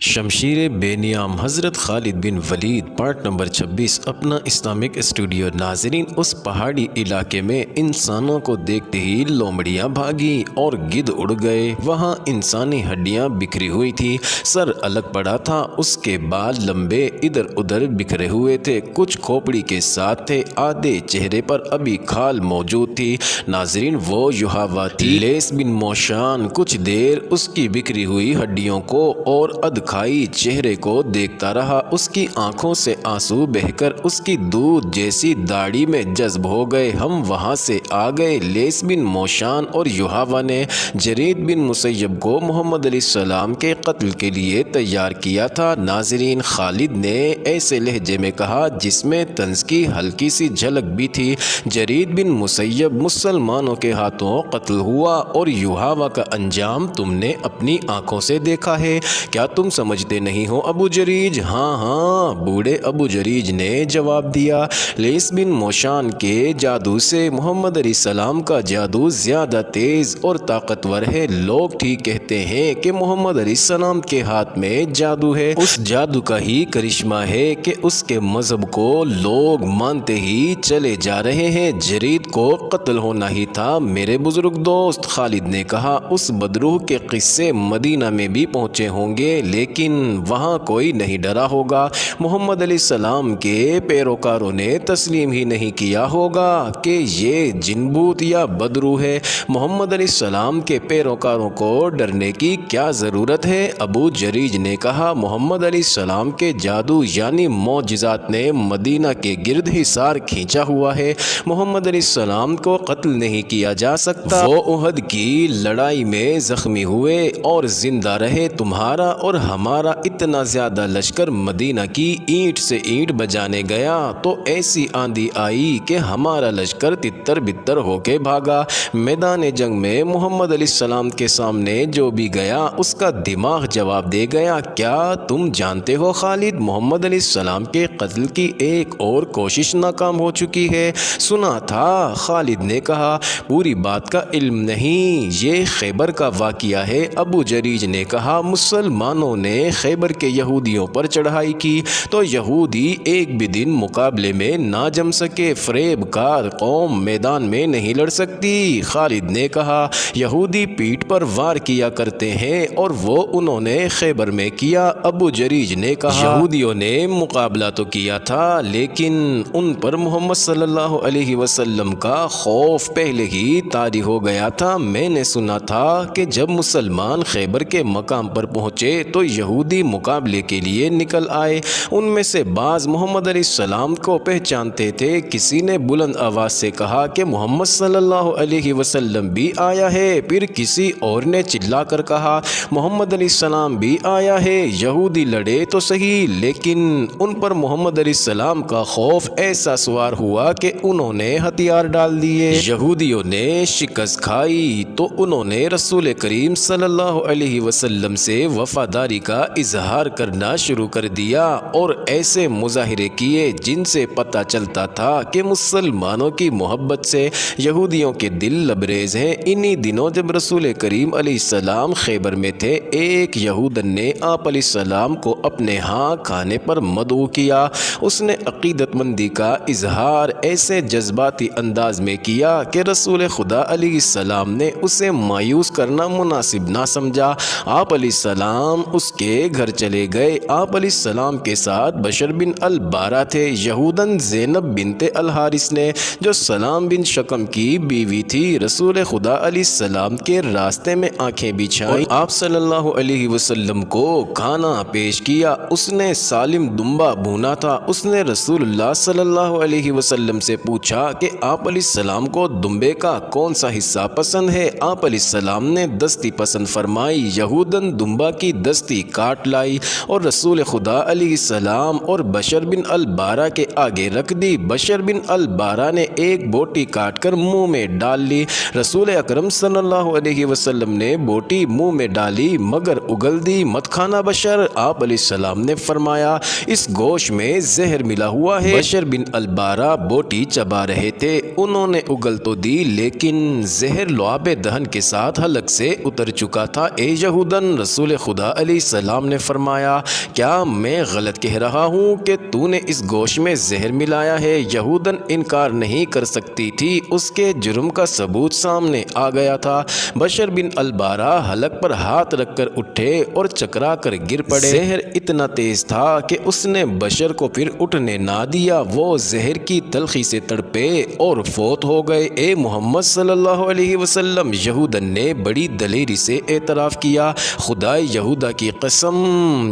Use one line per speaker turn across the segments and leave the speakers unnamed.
شمشیر بے نیام حضرت خالد بن ولید part number 26 اپنا اسلامک اسٹوڈیو۔ ناظرین، اس پہاڑی علاقے میں انسانوں کو دیکھتے ہی لومڑیاں بھاگی اور گدھ اڑ گئے۔ وہاں انسانی ہڈیاں بکھری ہوئی تھی، سر الگ پڑا تھا، اس کے بال لمبے ادھر ادھر بکھرے ہوئے تھے، کچھ کھوپڑی کے ساتھ تھے، آدھے چہرے پر ابھی کھال موجود تھی۔ ناظرین، وہ یحاوہ تھی۔ لیس بن موشان کچھ دیر اس کی بکھری ہوئی ہڈیوں کو اور ادکھائی چہرے کو دیکھتا رہا۔ اس کی آنکھوں سے آنسو بہہ کر اس کی دودھ جیسی داڑھی میں جذب ہو گئے۔ ہم وہاں سے آ گئے۔ لیس بن موشان اور یحاوہ نے جرید بن مسیب کو محمد علیہ السلام کے قتل کے لیے تیار کیا تھا۔ ناظرین، خالد نے ایسے لہجے میں کہا جس میں طنز کی ہلکی سی جھلک بھی تھی، جرید بن مسیب مسلمانوں کے ہاتھوں قتل ہوا اور یحاوہ کا انجام تم نے اپنی آنکھوں سے دیکھا ہے، کیا تم سمجھتے نہیں ہو ابو جریج؟ ہاں ہاں، بوڑھے ابو جریج نے جواب دیا۔ لیس بن موشان کے جادو سے محمد علیہ السلام کا جادو زیادہ تیز اور طاقتور ہے۔ لوگ ٹھیک کہتے ہیں کہ محمد علیہ السلام کے ہاتھ میں جادو ہے، اس جادو کا ہی کرشمہ ہے کہ اس کے مذہب کو لوگ مانتے ہی چلے جا رہے ہیں۔ جرید کو قتل ہونا ہی تھا میرے بزرگ دوست، خالد نے کہا۔ اس بدروح کے قصے مدینہ میں بھی پہنچے ہوں گے، لیکن وہاں کوئی نہیں ڈرا ہوگا۔ محمد علیہ السلام کے پیروکاروں نے تسلیم ہی نہیں کیا ہوگا کہ یہ جن بھوت یا بدروح ہے۔ محمد علیہ السلام کے پیروکاروں کو ڈرنے کی کیا ضرورت ہے؟ ابو جریج نے کہا، محمد علیہ السلام کے جادو یعنی معجزات نے مدینہ کے گرد حصار کھینچا ہوا ہے۔ محمد علیہ السلام کو قتل نہیں کیا جا سکتا۔ وہ احد کی لڑائی میں زخمی ہوئے اور زندہ رہے۔ تمہارا اور ہمارا اتنا زیادہ لشکر مدینہ کی اینٹ سے اینٹ بجانے گیا تو ایسی آندھی آئی کہ ہمارا لشکر تتر بتر ہو کے بھاگا۔ میدان جنگ میں محمد علیہ السلام کے سامنے جو بھی گیا اس کا دماغ جواب دے گیا۔ کیا تم جانتے ہو خالد، محمد علیہ السلام کے قتل کی ایک اور کوشش ناکام ہو چکی ہے؟ سنا تھا، خالد نے کہا۔ پوری بات کا علم نہیں، یہ خیبر کا واقعہ ہے، ابو جریج نے کہا۔ مسلمانوں نے خیبر کے یہودیوں پر چڑھائی کی تو یہودی ایک بھی دن مقابلے میں نہ جم سکے۔ فریب کار قوم میدان میں نہیں لڑ سکتی، خالد نے کہا۔ یہودی پیٹھ پر وار کیا کرتے ہیں اور وہ انہوں نے خیبر میں کیا، ابو جریج نے کہا۔ یہودیوں نے مقابلہ تو کیا تھا لیکن ان پر محمد صلی اللہ علیہ وسلم کا خوف پہلے ہی طاری ہو گیا تھا۔ میں نے سنا تھا کہ جب مسلمان خیبر کے مقام پر پہنچے تو یہودی مقابلے کے لیے نکل آئے۔ ان میں سے بعض محمد علیہ السلام کو پہچانتے تھے۔ کسی نے بلند آواز سے کہا کہ محمد صلی اللہ علیہ وسلم بھی آیا ہے، پھر کسی اور نے چلا کر کہا محمد علیہ السلام بھی آیا ہے۔ یہودی لڑے تو صحیح لیکن ان پر محمد علیہ السلام کا خوف ایسا سوار ہوا کہ انہوں نے ہتھیار ڈال دیے۔ یہودیوں نے شکست کھائی تو انہوں نے رسول کریم صلی اللہ علیہ وسلم سے وفاداری کا اظہار کرنا شروع کر دیا اور ایسے مظاہرے کیے جن سے پتہ چلتا تھا کہ مسلمانوں کی محبت سے یہودیوں کے دل لبریز ہیں۔ انہی دنوں جب رسول کریم علیہ السلام خیبر میں تھے، ایک یہودن نے آپ علیہ السلام کو اپنے ہاں کھانے پر مدعو کیا۔ اس نے عقیدت مندی کا اظہار ایسے جذباتی انداز میں کیا کہ رسول خدا علیہ السلام نے اسے مایوس کرنا مناسب نہ سمجھا۔ آپ علیہ السلام اس کے گھر چلے گئے۔ آپ علیہ السلام کے ساتھ بشر بن البارہ تھے۔ یہودن زینب بنت الحارث نے، جو سلام بن شکم کی بیوی تھی، رسول خدا علیہ السلام کے راستے میں آنکھیں بچھائیں، آپ صلی اللہ علیہ وسلم کو کھانا پیش کیا۔ اس نے سالم دمبا بھونا تھا۔ اس نے رسول اللہ صلی اللہ علیہ وسلم سے پوچھا کہ آپ علیہ السلام کو دمبے کا کون سا حصہ پسند ہے؟ آپ علیہ السلام نے دستی پسند فرمائی۔ یہودن دمبا کی دستی کاٹ لائی اور رسول خدا علیہ السلام اور بشر بن البارہ کے آگے رکھ دی۔ بشر بن البارہ نے ایک بوٹی کاٹ کر منہ میں ڈال لی۔ رسول اکرم صلی اللہ علیہ وسلم نے بوٹی منہ میں ڈالی مگر اگل دی۔ مت کھانا بشر، آپ علیہ السلام نے فرمایا، اس گوشت میں زہر ملا ہوا ہے۔ بشر بن البارہ بوٹی چبا رہے تھے، انہوں نے اگل تو دی لیکن زہر لعاب دہن کے ساتھ حلق سے اتر چکا تھا۔ اے یہودن، رسول خدا علیہ السلام نے فرمایا کیا میں غلط کہہ رہا ہوں کہ تو نے اس گوشت میں زہر ملایا ہے؟ یہودن انکار نہیں کر سکتی تھی، اس کے جرم کا ثبوت سامنے آ گیا تھا۔ بشر بن البارہ حلق پر ہاتھ رکھ کر اٹھے اور چکرا کر گر پڑے۔ زہر اتنا تیز تھا کہ اس نے بشر کو پھر اٹھنے نہ دیا، وہ زہر کی تلخی سے تڑپے اور فوت ہو گئے۔ اے محمد صلی اللہ علیہ وسلم، یہودن نے بڑی دلیری سے اعتراف کیا، خدا یہودا کی قسم،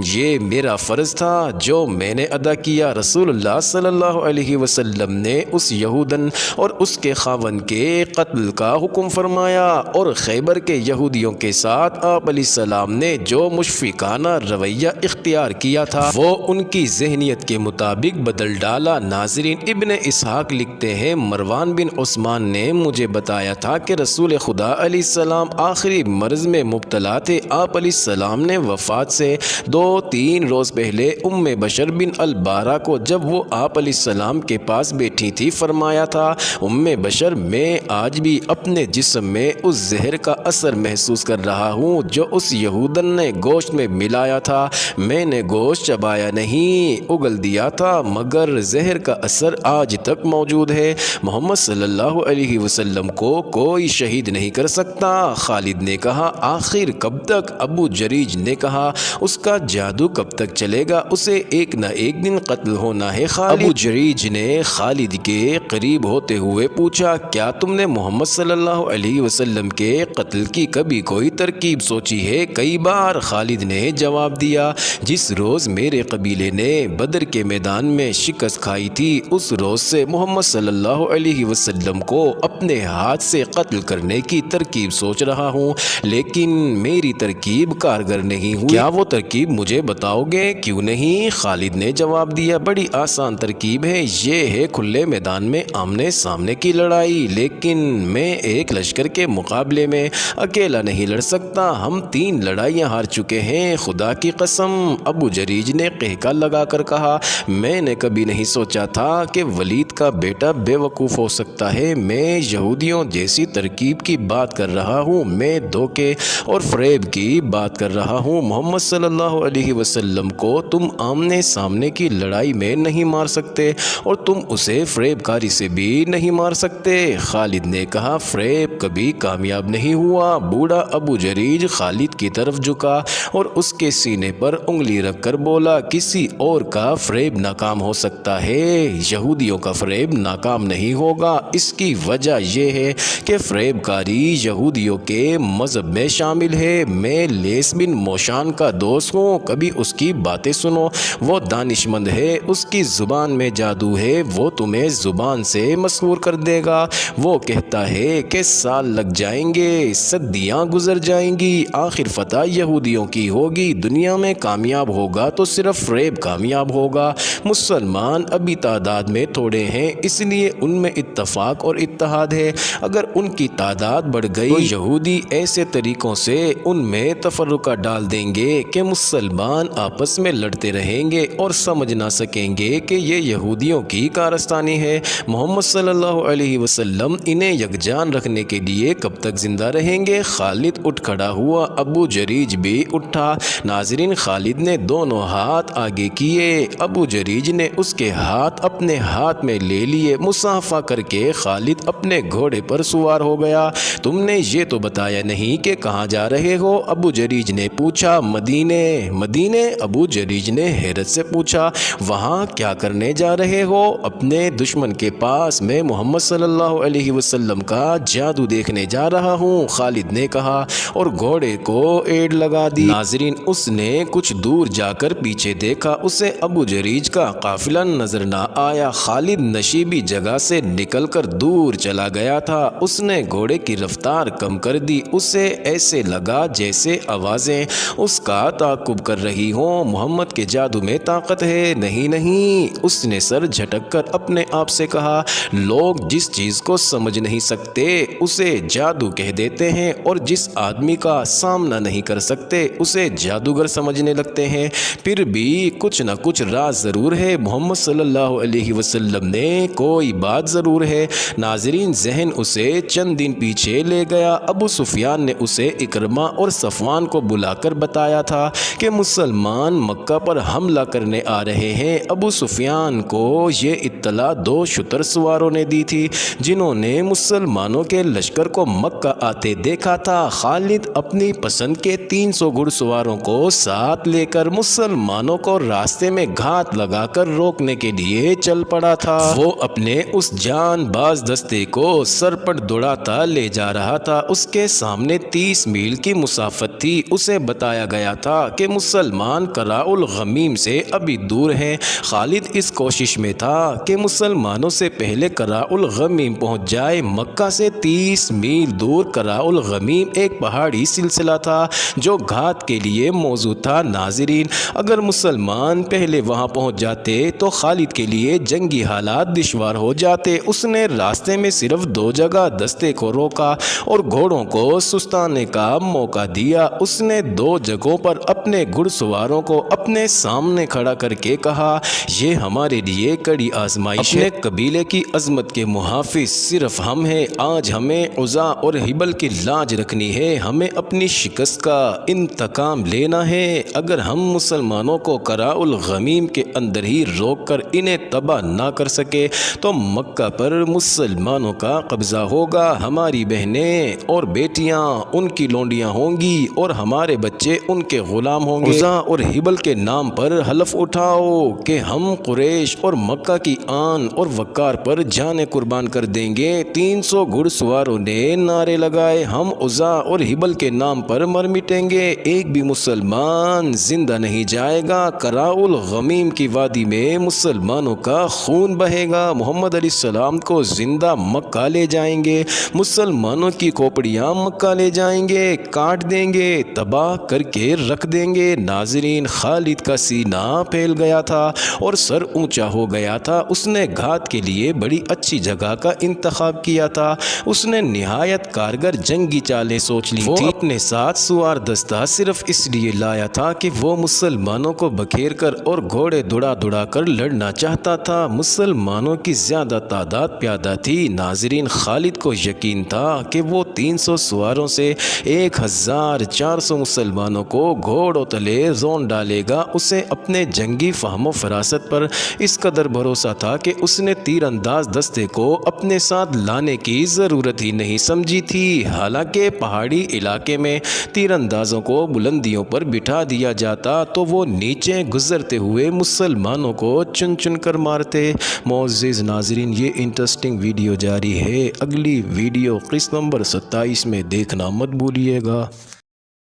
یہ میرا فرض تھا جو میں نے ادا کیا۔ رسول اللہ صلی اللہ علیہ وسلم نے اس یہودن اور اس کے خاوند کے قتل کا حکم فرمایا، اور خیبر کے یہودیوں کے ساتھ آپ علیہ السلام نے جو مشفقانہ رویہ اختیار کیا تھا وہ ان کی ذہنیت کے مطابق بدل ڈالا۔ ناظرین، ابن اسحاق لکھتے ہیں مروان بن عثمان نے مجھے بتایا تھا کہ رسول خدا علیہ السلام آخری مرض میں مبتلا تھے۔ آپ علیہ السلام نے وفات سے 2-3 روز پہلے ام بشر بن البارہ کو جب وہ آپ علیہ السلام کے پاس بیٹھی تھی فرمایا تھا، ام بشر، میں آج بھی اپنے جسم میں اس زہر کا اثر محسوس کر رہا ہوں جو اس یہودن نے گوشت میں ملایا تھا۔ میں نے گوشت چبایا نہیں، اگل دیا تھا، مگر زہر کا اثر آج تک موجود ہے۔ محمد صلی اللہ علیہ وسلم کو کوئی شہید نہیں کر سکتا۔ خالد نے کہا آخر کب تک؟ ابو جریج نے کہا اس کا جادو کب تک چلے گا، اسے ایک نہ ایک دن قتل ہونا ہے۔ ابو جریج نے خالد کے قریب ہوتے ہوئے پوچھا کیا تم نے محمد صلی اللہ علیہ وسلم کے قتل کی کبھی کوئی ترکیب سوچی ہے؟ کئی بار، خالد نے جواب دیا۔ جس روز میرے قبیلے نے بدر کے میدان میں شکست کھائی تھی اس روز سے محمد صلی اللہ علیہ وسلم کو اپنے ہاتھ سے قتل کرنے کی ترکیب سوچ رہا ہوں، لیکن میری ترکیب کارگر نہیں ہوئی۔ کیا وہ ترکیب مجھے بتاؤ گے؟ کیوں نہیں؟ خالد نے جواب دیا بڑی آسان ترکیب ہے، یہ ہے کھلے میدان میں آمنے سامنے کی لڑائی، لیکن میں ایک لشکر کے مقابلے میں اکیلا نہیں لڑ سکتا، ہم 3 لڑائیاں ہار چکے ہیں، خدا کی قسم۔ ابو جریج نے قہقہ لگا کر کہا میں نے کبھی نہیں سوچا تھا کہ ولید کا بیٹا بے وقوف ہو سکتا ہے، میں یہودیوں جیسی ترکیب کی بات کر رہا ہوں، میں دھوکے اور فریب کی بات کر رہا ہوں۔ محمد صلی اللہ علیہ وسلم کو تم آمنے سامنے کی لڑائی میں نہیں مار سکتے اور تم اسے فریب کاری سے بھی نہیں مار سکتے۔ خالد نے کہا فریب کبھی کامیاب نہیں ہوا۔ بوڑھا ابو جریج خالد کی طرف جھکا اور اس کے سینے پر انگلی رکھ کر بولا کسی اور کا فریب ناکام ہو سکتا ہے، یہودیوں کا فریب ناکام نہیں ہوگا۔ اس کی وجہ یہ ہے کہ فریب کاری یہودیوں کے مذہب میں شامل ہے۔ میں لیس بن موشان کا دوست ہوں، کبھی اس کی باتیں سنو، وہ دانش مند ہے، اس کی زبان میں جادو ہے، وہ تمہیں زبان سے مسحور کر دے گا۔ وہ کہتا ہے کہ سال لگ جائیں گے، صدیاں گزر جائیں گی، آخر فتح یہودیوں کی ہوگی، دنیا میں کامیاب ہوگا تو صرف فریب کامیاب ہوگا۔ مسلمان ابھی تعداد میں تھوڑے ہیں، اس لیے ان میں اتفاق اور اتحاد ہے، اگر ان کی تعداد بڑھ گئی تو یہودی ایسے طریقوں سے ان میں تفرقہ ڈال دیں گے کہ مسلمان آپس میں لڑتے رہیں گے اور سمجھ نہ سکیں گے کہ یہ یہودیوں کی کارستانی ہے۔ محمد صلی اللہ علیہ وسلم انہیں یکجان رکھنے کے لیے کب تک زندہ رہیں گے؟ خالد اٹھ کھڑا ہوا، ابو جریج بھی اٹھا۔ ناظرین، خالد نے دونوں ہاتھ آگے کیے، ابو جریج نے اس کے ہاتھ اپنے ہاتھ میں لے لیے، مصافحہ کر کے خالد اپنے گھوڑے پر سوار ہو گیا۔ تم نے یہ تو بتایا نہیں کہ کہاں جا رہے ہو؟ ابو جریج نے پوچھا۔ مدینے۔ مدینے؟ ابو جریج نے حیرت سے پوچھا، وہاں کیا کرنے جا رہے ہو؟ اپنے دشمن کے پاس، میں محمد صلی اللہ علیہ وسلم کا جادو دیکھنے جا رہا ہوں، خالد نے کہا اور گھوڑے کو ایڑ لگا دی۔ ناظرین، اس نے کچھ دور جا کر پیچھے دیکھا، اسے ابو جریج کا قافلہ نظر نہ آیا۔ خالد نشیبی جگہ سے نکل کر دور چلا گیا تھا، اس نے گھوڑے کی رفتار کم کر دی، اسے ایسے لگا جیسے آوازیں اس کا تعاقب کر رہی ہوں۔ محمد کے جادو میں طاقت ہے۔ نہیں نہیں، اس نے سر جھٹک کر اپنے آپ سے کہا، لوگ جس چیز کو سمجھ نہیں سکتے اسے جادو کہہ دیتے ہیں، اور جس آدمی کا سامنا نہیں کر سکتے اسے جادوگر سمجھنے لگتے ہیں۔ پھر بھی کچھ نہ کچھ راز ضرور ہے، محمد صلی اللہ علیہ وسلم نے کوئی بات ضرور ہے۔ ناظرین، ذہن اسے چند دن پیچھے لے گیا۔ ابو سفیان نے اسے اکرمہ اور صفوان کو بلا کر بتایا بتایا تھا کہ مسلمان مکہ پر حملہ کرنے آ رہے ہیں۔ ابو سفیان کو یہ اطلاع 2 شتر سواروں نے دی تھی جنہوں نے مسلمانوں کے لشکر کو مکہ آتے دیکھا تھا۔ خالد اپنی پسند کے 300 گھڑ سواروں کو ساتھ لے کر مسلمانوں کو راستے میں گھات لگا کر روکنے کے لیے چل پڑا تھا۔ وہ اپنے اس جان باز دستے کو سر پر دوڑاتا لے جا رہا تھا۔ اس کے سامنے 30 میل کی مسافت تھی۔ اسے بتایا گیا تھا کہ مسلمان قراء الغمیم سے ابھی دور ہیں۔ خالد اس کوشش میں تھا کہ مسلمانوں سے پہلے قراء الغمیم پہنچ جائے۔ مکہ سے 30 میل دور قراء الغمیم ایک پہاڑی سلسلہ تھا جو گھات کے لیے موجود تھا۔ ناظرین، اگر مسلمان پہلے وہاں پہنچ جاتے تو خالد کے لیے جنگی حالات دشوار ہو جاتے۔ اس نے راستے میں صرف 2 جگہ دستے کو روکا اور گھوڑوں کو سستانے کا موقع دیا۔ اس نے 2 جگہوں پر اپنے گھڑ سواروں کو اپنے سامنے کھڑا کر کے کہا، یہ ہمارے لیے کڑی آزمائش ہے۔ اپنے قبیلے کی عظمت کے محافظ صرف ہم ہیں۔ آج ہمیں عزا اور ہبل کی لاج رکھنی ہے۔ ہمیں اپنی شکست کا انتقام لینا ہے۔ اگر ہم مسلمانوں کو قراء الغمیم کے اندر ہی روک کر انہیں تباہ نہ کر سکے تو مکہ پر مسلمانوں کا قبضہ ہوگا۔ ہماری بہنیں اور بیٹیاں ان کی لونڈیاں ہوں گی اور ہمارے بچے ان کے غلام ہوں گے۔ عزا اور ہبل کے نام پر حلف اٹھاؤ کہ ہم قریش اور مکہ کی آن اور وقار پر جانیں قربان کر دیں گے۔ 300 گھڑ سواروں نے نعرے لگائے، ہم عزا اور ہبل کے نام پر مر مٹیں گے، ایک بھی مسلمان زندہ نہیں جائے گا۔ قراء الغمیم کی وادی میں مسلمانوں کا خون بہے گا۔ محمد علیہ السلام کو زندہ مکہ لے جائیں گے، مسلمانوں کی کھوپڑیاں مکہ لے جائیں گے، کاٹ دیں گے، تباہ کر کے رکھ دیں گے۔ ناظرین، خالد کا سینہ پھیل گیا تھا اور سر اونچا ہو گیا تھا۔ اس نے گھات کے لیے بڑی اچھی جگہ کا انتخاب کیا تھا۔ اس نے نہایت کارگر جنگی چالیں سوچ لی تھی۔ وہ اپنے ساتھ سوار دستہ صرف اس لیے لایا تھا کہ وہ مسلمانوں کو بکھیر کر اور گھوڑے دوڑا دوڑا کر لڑنا چاہتا تھا۔ مسلمانوں کی زیادہ تعداد پیادہ تھی۔ ناظرین، خالد کو یقین تھا کہ وہ 300 سواروں سے 1400 مسلمانوں کو گھوڑوں تلے زون ڈالے گا۔ اسے اپنے جنگی فہم و فراست پر اس قدر بھروسہ تھا کہ اس نے تیر انداز دستے کو اپنے ساتھ لانے کی ضرورت ہی نہیں سمجھی تھی۔ حالانکہ پہاڑی علاقے میں تیر اندازوں کو بلندیوں پر بٹھا دیا جاتا تو وہ نیچے گزرتے ہوئے مسلمانوں کو چن چن کر مارتے۔ معزز ناظرین، یہ انٹرسٹنگ ویڈیو جاری ہے۔ اگلی ویڈیو قسط نمبر 27 میں دیکھنا مت بھولیے گا۔